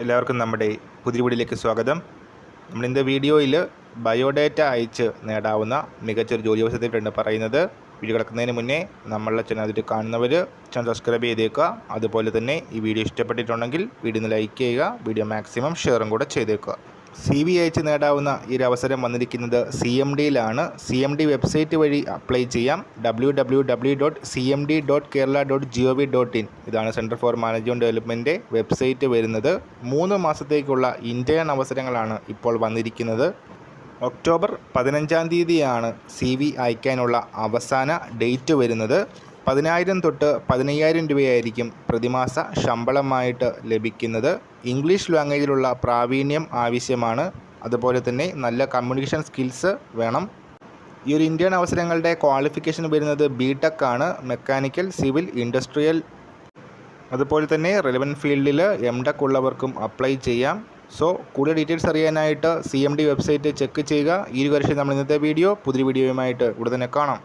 എല്ലാവർക്കും നമ്മുടെ പുതിയ വീഡിയോയിലേക്ക് സ്വാഗതം. നമ്മളിൻ്റെ വീഡിയോയിൽ ബയോഡേറ്റ അയച്ച് നേടാവുന്ന മികച്ചൊരു ജോലി അവസരത്തെപ്പറ്റിയാണ് പറയുന്നത്. വീഡിയോ കിടക്കുന്നതിന് മുന്നേ നമ്മളുടെ ചാനൽ അതിൽ കാണുന്നവർ ചാനൽ സബ്സ്ക്രൈബ് ചെയ്തേക്കുക. അതുപോലെ തന്നെ ഈ വീഡിയോ ഇഷ്ടപ്പെട്ടിട്ടുണ്ടെങ്കിൽ വീഡിയോ ഒന്ന് ലൈക്ക് ചെയ്യുക, വീഡിയോ മാക്സിമം ഷെയറും കൂടെ ചെയ്തേക്കുക. CV അയച്ച് നേടാവുന്ന ഈ ഒരു അവസരം വന്നിരിക്കുന്നത് CMDയിലാണ്. CMD വെബ്സൈറ്റ് വഴി അപ്ലൈ ചെയ്യാം. www.cmd.kerala.gov.in ഇതാണ് centre for management development website വരുന്നത്. 3 മാസത്തേക്കുള്ള ഇൻറ്റേൺ അവസരങ്ങളാണ് ഇപ്പോൾ വന്നിരിക്കുന്നത്. ഒക്ടോബർ 15-ാം തീയതിയാണ് CV അയക്കാനുള്ള അവസാന ഡേറ്റ് വരുന്നത്. 10,000 തൊട്ട് 15,000 രൂപയായിരിക്കും പ്രതിമാസ ശമ്പളമായിട്ട് ലഭിക്കുന്നത്. ഇംഗ്ലീഷ് ലാംഗ്വേജിലുള്ള പ്രാവീണ്യം ആവശ്യമാണ്. അതുപോലെ തന്നെ നല്ല കമ്മ്യൂണിക്കേഷൻ സ്കിൽസ് വേണം. ഈ ഒരു ഇന്ത്യൻ അവസരങ്ങളുടെ ക്വാളിഫിക്കേഷൻ വരുന്നത് BTech ആണ്. മെക്കാനിക്കൽ, സിവിൽ, ഇൻഡസ്ട്രിയൽ, അതുപോലെ തന്നെ റെലവൻറ്റ് ഫീൽഡിൽ MTech ഉള്ളവർക്കും അപ്ലൈ ചെയ്യാം. സോ കൂടുതൽ ഡീറ്റെയിൽസ് അറിയാനായിട്ട് CMD വെബ്സൈറ്റ് ചെക്ക് ചെയ്യുക. ഈ ഒരു കാര്യം നമ്മൾ ഇന്നത്തെ പുതിയ വീഡിയോയുമായിട്ട് ഉടനെ കാണാം.